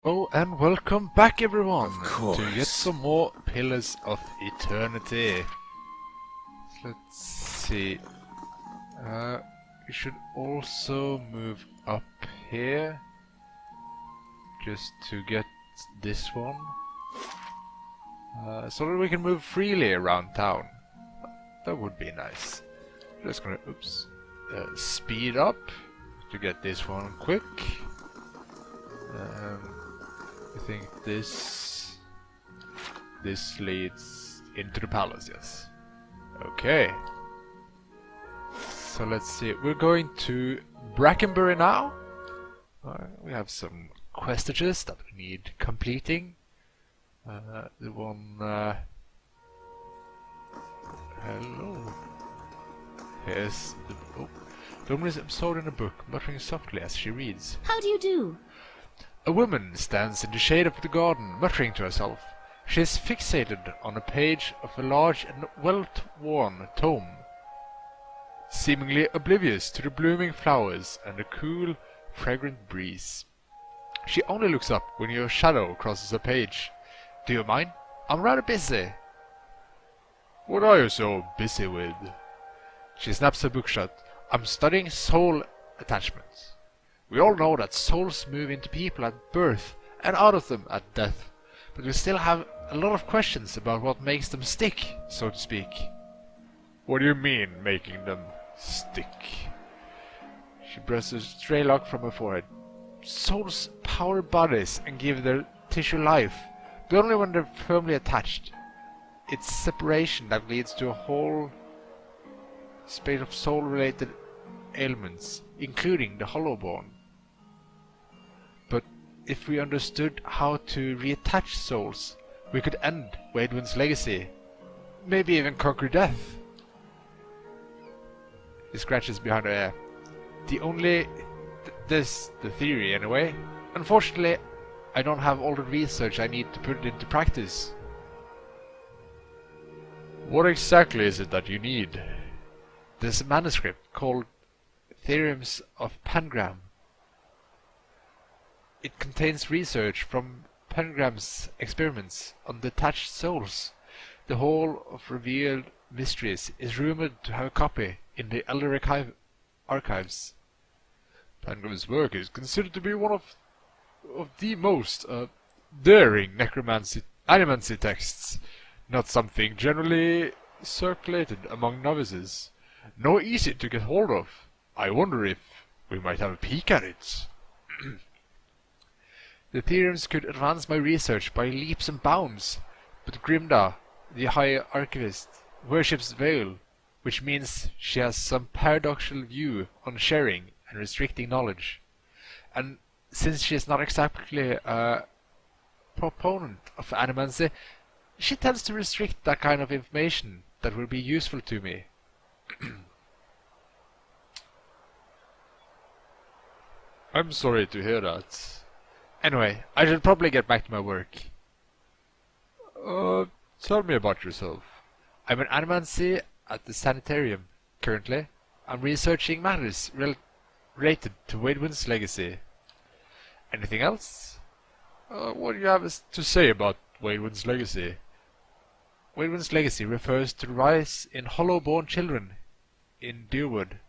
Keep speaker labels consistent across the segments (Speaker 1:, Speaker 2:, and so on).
Speaker 1: Oh, and welcome back everyone
Speaker 2: Of course.
Speaker 1: to yet some more Pillars of Eternity. Let's see. We should also move up here just to get this one, so that we can move freely around town. That would be nice. Just gonna speed up to get this one quick. I think this leads into the palace, yes. Okay. So let's see. We're going to Brackenbury now. We have some questages that we need completing. The one. Hello. Here's the. Oh. The woman is absorbed in a book, muttering softly as she reads.
Speaker 3: How do you do?
Speaker 1: A woman stands in the shade of the garden, muttering to herself. She is fixated on a page of a large and well-worn tome, seemingly oblivious to the blooming flowers and the cool, fragrant breeze. She only looks up when your shadow crosses a page. Do you mind? I'm rather busy. What are you so busy with? She snaps her book shut. I'm studying soul attachments. We all know that souls move into people at birth and out of them at death, but we still have a lot of questions about what makes them stick, so to speak. What do you mean, making them stick? She brushes a stray lock from her forehead. Souls power bodies and give their tissue life, but only when they're firmly attached. It's separation that leads to a whole spate of soul-related ailments, including the hollowborn. But if we understood how to reattach souls, we could end Waidwin's legacy. Maybe even conquer death. He scratches behind her ear. This the theory anyway. Unfortunately, I don't have all the research I need to put it into practice. What exactly is it that you need? There's a manuscript called Theorems of Pangram. It contains research from Pangram's experiments on detached souls. The Hall of Revealed Mysteries is rumored to have a copy in the Elder Archives. Pangram's work is considered to be one of the most daring animancy texts, not something generally circulated among novices, nor easy to get hold of. I wonder if we might have a peek at it. The theorems could advance my research by leaps and bounds, but Grimda, the High Archivist, worships Veil, which means she has some paradoxical view on sharing and restricting knowledge. And since she is not exactly a proponent of animancy, she tends to restrict that kind of information that will be useful to me. I'm sorry to hear that. Anyway, I should probably get back to my work. Tell me about yourself. I'm an animancy at the sanitarium, currently. I'm researching matters related to Waidwin's legacy. Anything else? What do you have to say about Waidwin's legacy? Waidwin's legacy refers to the rise in hollow-born children in Deerwood.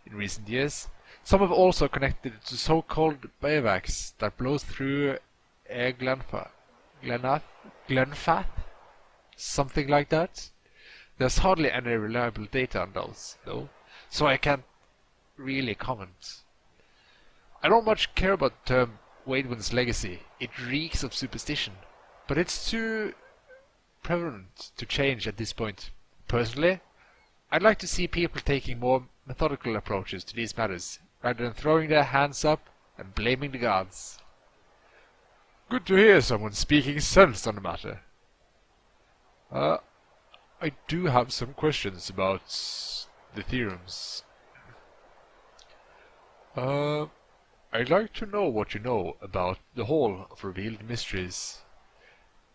Speaker 1: In recent years, some have also connected it to so-called bivouacs that blows through Glenfath? Something like that? There's hardly any reliable data on those, though, so I can't really comment. I don't much care about the term Waidwin's legacy. It reeks of superstition, but it's too prevalent to change at this point. Personally, I'd like to see people taking more methodical approaches to these matters, rather than throwing their hands up and blaming the gods. Good to hear someone speaking sense on the matter. I do have some questions about the theorems. I'd like to know what you know about the Hall of Revealed Mysteries.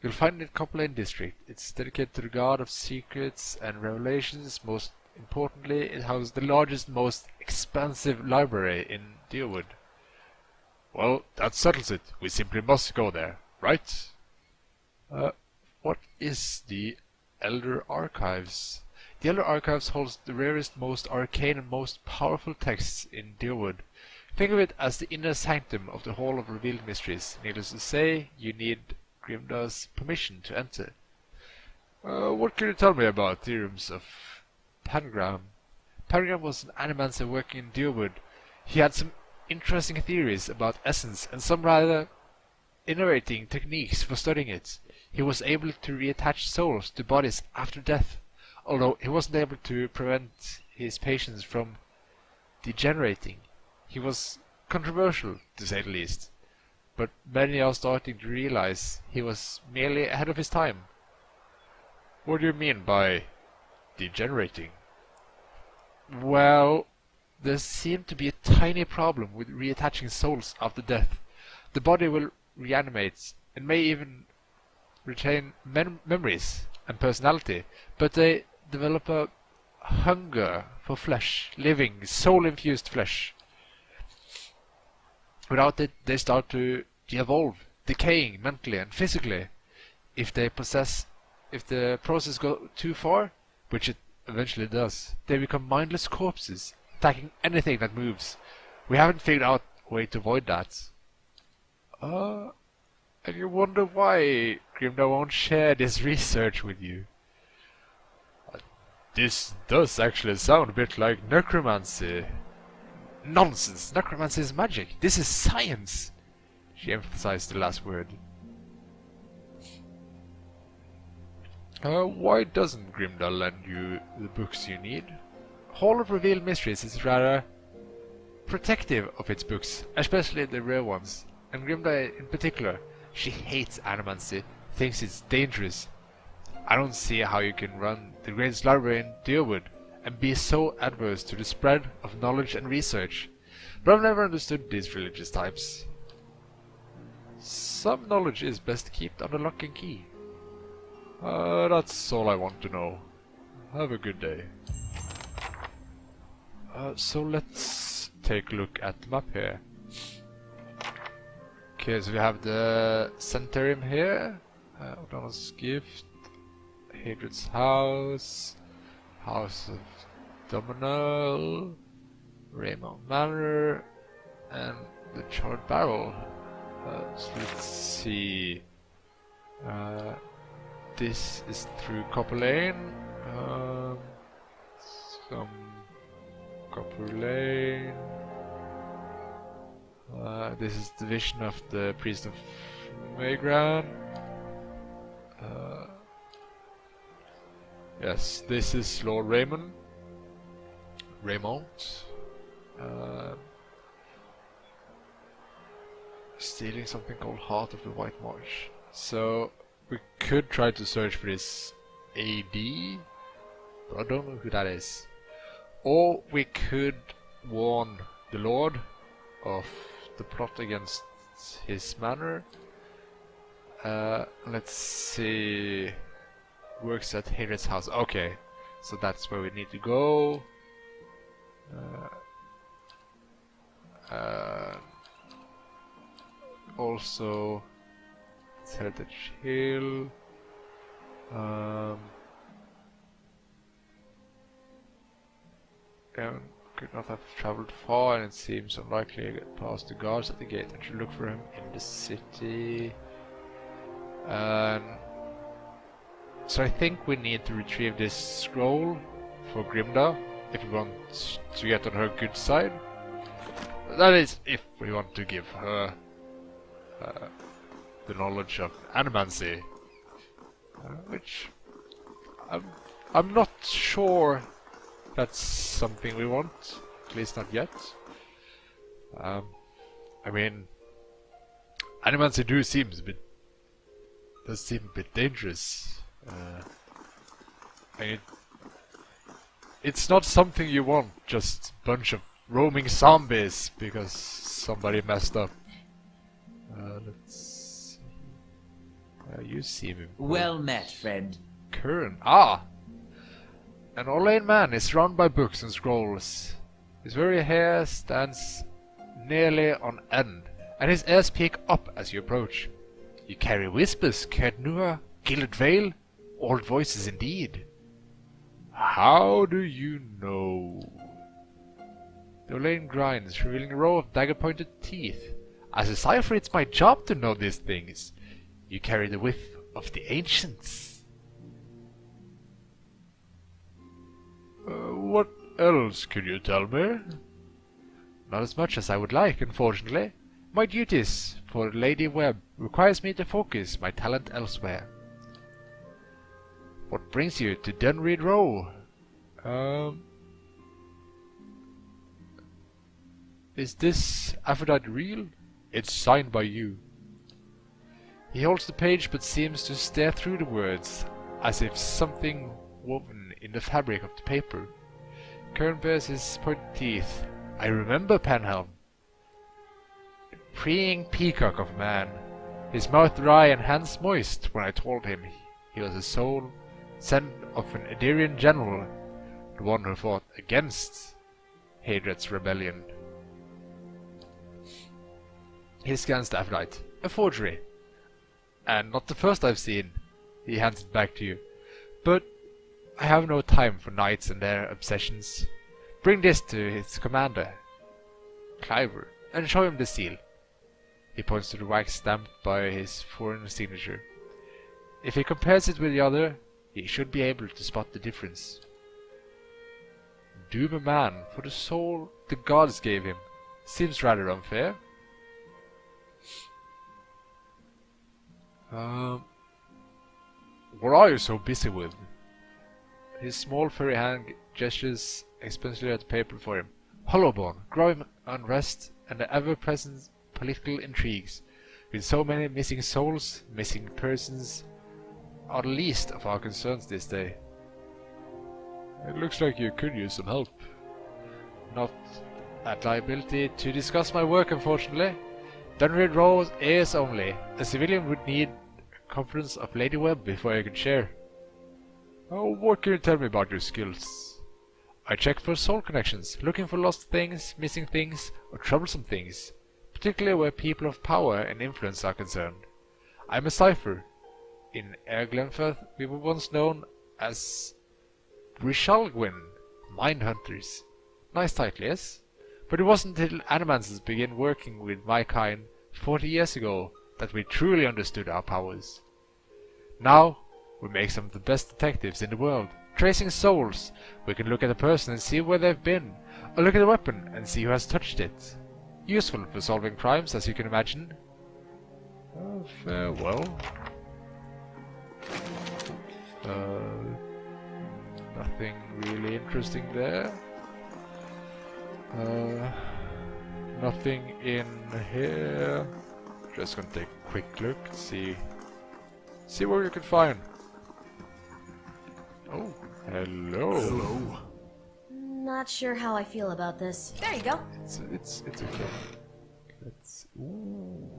Speaker 1: You'll find it in Copland District. It's dedicated to the God of Secrets and Revelations. Most importantly, it houses the largest, most expansive library in Deerwood. Well, that settles it. We simply must go there, right? What is the Elder Archives? The Elder Archives holds the rarest, most arcane and most powerful texts in Deerwood. Think of it as the inner sanctum of the Hall of Revealed Mysteries. Needless to say, you need Grimdar's permission to enter. What can you tell me about theorems of Pangram? Pangram was an animancer working in Deerwood. He had some interesting theories about essence and some rather innovating techniques for studying it. He was able to reattach souls to bodies after death, although he wasn't able to prevent his patients from degenerating. He was controversial, to say the least, but many are starting to realize he was merely ahead of his time. What do you mean by degenerating? Well, there seemed to be a tiny problem with reattaching souls after death. The body will reanimate and may even retain memories and personality, but they develop a hunger for flesh, living, soul-infused flesh. Without it, they start to de-evolve, decaying mentally and physically. If the process goes too far, which it eventually does, they become mindless corpses, attacking anything that moves. We haven't figured out a way to avoid that. And you wonder why Grimdar won't share this research with you. This does actually sound a bit like necromancy. Nonsense! Necromancy is magic. This is science! She emphasized the last word. Why doesn't Grimdar lend you the books you need? Hall of Revealed Mysteries is rather protective of its books, especially the rare ones, and Grimdar in particular. She hates animancy, thinks it's dangerous. I don't see how you can run the greatest library in Deerwood and be so adverse to the spread of knowledge and research. But I've never understood these religious types. Some knowledge is best kept under lock and key. That's all I want to know. Have a good day. So let's take a look at the map here. Okay, so we have the Centurium here, O'Donnell's Gift, Hadred's House, House of Dominal, Raymond Manor, and the Charred Barrel. So let's see. This is through Copper Lane. Some Copper Lane. This is the vision of the Priest of Maygran. Yes, this is Lord Raymond. Stealing something called Heart of the White Marsh. So we could try to search for this AD, but I don't know who that is. Or we could warn the Lord of the plot against his manor. Let's see. Works at Hadred's house. Okay, so that's where we need to go. Also, Heritage Hill. Could not have traveled far, and it seems unlikely to get past the guards at the gate. I should look for him in the city. So I think we need to retrieve this scroll for Grimda if we want to get on her good side. That is, if we want to give her the knowledge of animancy, which I'm not sure that's something we want, at least not yet. I mean, animancy does seem a bit dangerous. And it's not something you want, just a bunch of roaming zombies because somebody messed up. Let's see. You seem
Speaker 2: well met, friend.
Speaker 1: Curran. Ah! An Orlane man is surrounded by books and scrolls. His very hair stands nearly on end, and his ears pick up as you approach. You carry whispers, Cernua, gilded veil, old voices indeed. How do you know? The lane grinds, revealing a row of dagger-pointed teeth. As a cipher, it's my job to know these things. You carry the whiff of the ancients. What else could you tell me? Not as much as I would like, unfortunately. My duties for Lady Webb requires me to focus my talent elsewhere. What brings you to Dunreed Row? Is this Affidavit real? It's signed by you. He holds the page but seems to stare through the words, as if something woven in the fabric of the paper. Kern bares his pointed teeth. I remember Penhelm. A preying peacock of a man, his mouth dry and hands moist when I told him he was a soul sent of an Iderian general, the one who fought against Hadred's rebellion. He scans the Affidavit. A forgery. And not the first I've seen. He hands it back to you. But I have no time for knights and their obsessions. Bring this to his commander, Cliver, and show him the seal. He points to the wax stamped by his foreign signature. If he compares it with the other, he should be able to spot the difference. Doom a man for the soul the gods gave him. Seems rather unfair. What are you so busy with? His small furry hand gestures expensively at the paper for him. Hollowborn, growing unrest, and the ever-present political intrigues. With so many missing souls, missing persons are the least of our concerns this day. It looks like you could use some help. Not at liability to discuss my work, unfortunately. Dunreed Row ears only. A civilian would need confidence of Lady Webb before I could share. Oh, what can you tell me about your skills? I check for soul connections, looking for lost things, missing things, or troublesome things, particularly where people of power and influence are concerned. I'm a cipher. In Air Glenfirth, we were once known as Brishalgwyn, Mind Hunters. Nice title, yes? But it wasn't until Animances began working with my kind 40 years ago that we truly understood our powers. Now, we make some of the best detectives in the world. Tracing souls, we can look at a person and see where they've been, or look at a weapon and see who has touched it. Useful for solving crimes, as you can imagine. Farewell. Nothing really interesting there. Nothing in here. Just gonna take a quick look, see what you can find. Oh, hello.
Speaker 2: Hello.
Speaker 3: Not sure how I feel about this. There you go.
Speaker 1: It's okay.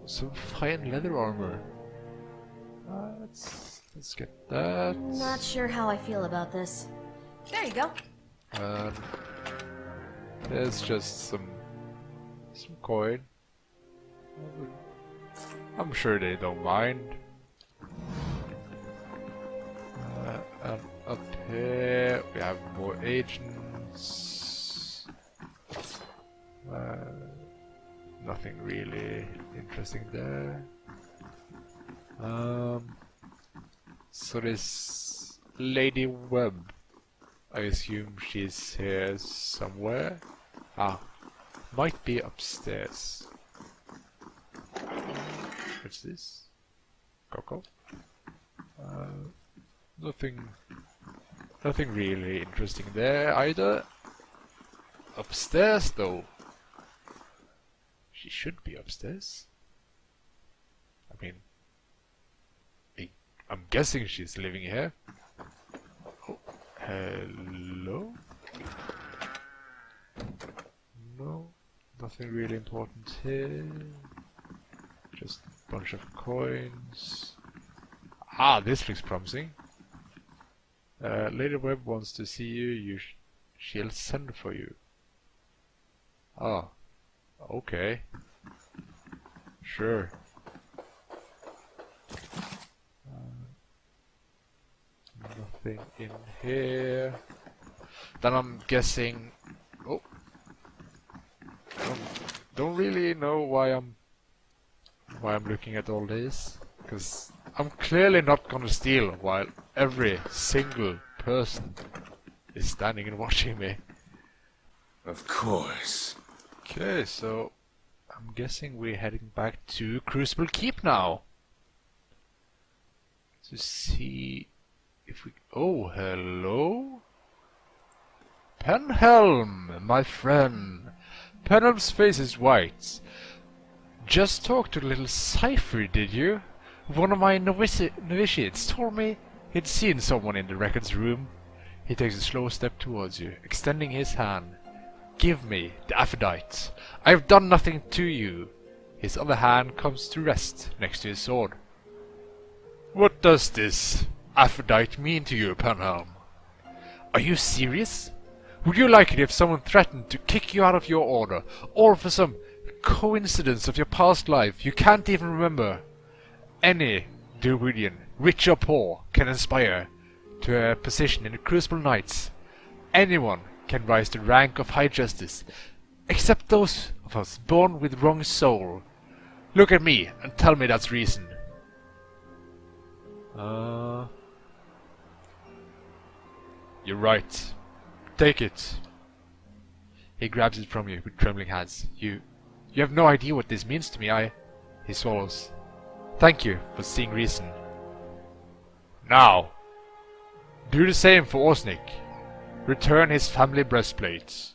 Speaker 1: Some fine leather armor. Let's get that.
Speaker 3: Not sure how I feel about this. There you go.
Speaker 1: There's just some coin. I'm sure they don't mind. And up here we have more agents. Nothing really interesting there. So this Lady Webb, I assume she's here somewhere. Might be upstairs. What's this? Coco? Nothing really interesting there either. Upstairs though. She should be upstairs. I mean, I'm guessing she's living here. Oh, hello? No, nothing really important here. Just a bunch of coins. This looks promising. Lady Webb wants to see you. She'll send for you. Okay. Sure. Nothing in here. Then I'm guessing. Oh, don't really know why I'm looking at all this, because I'm clearly not gonna steal while every single person is standing and watching me.
Speaker 2: Of course.
Speaker 1: Okay, so I'm guessing we're heading back to Crucible Keep now. To see if we... Oh, hello? Penhelm, my friend. Penhelm's face is white. Just talked to the little cipher, did you? One of my novitiates told me he'd seen someone in the records room. He takes a slow step towards you, extending his hand. Give me the Affidavit. I've done nothing to you. His other hand comes to rest next to his sword. What does this Affidavit mean to you, Penhelm? Are you serious? Would you like it if someone threatened to kick you out of your order, or for some coincidence of your past life you can't even remember? Any Druidian, rich or poor, can aspire to a position in the Crucible Knights. Anyone can rise to the rank of High Justice, except those of us born with wrong soul. Look at me and tell me that's reason. You're right. Take it. He grabs it from you with trembling hands. You have no idea what this means to me. He swallows. Thank you for seeing reason. Now, do the same for Osnick. Return his family breastplate.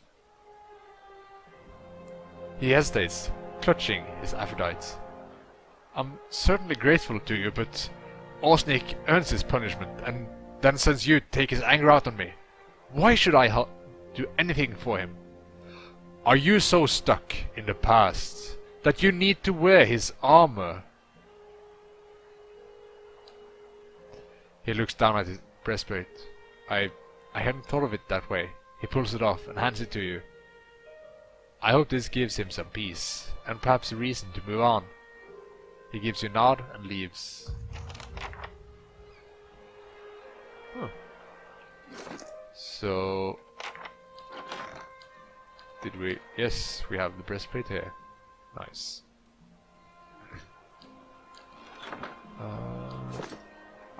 Speaker 1: He hesitates, clutching his Affidavit. I'm certainly grateful to you, but Osnick earns his punishment, and then sends you to take his anger out on me. Why should I do anything for him? Are you so stuck in the past that you need to wear his armor? He looks down at his breastplate. I hadn't thought of it that way. He pulls it off and hands it to you. I hope this gives him some peace, and perhaps a reason to move on. He gives you a nod and leaves. Huh. So... did we... Yes, we have the breastplate here. Nice.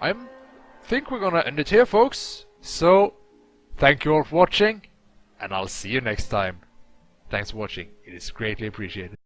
Speaker 1: I think we're gonna end it here, folks. So, thank you all for watching, and I'll see you next time. Thanks for watching. It is greatly appreciated.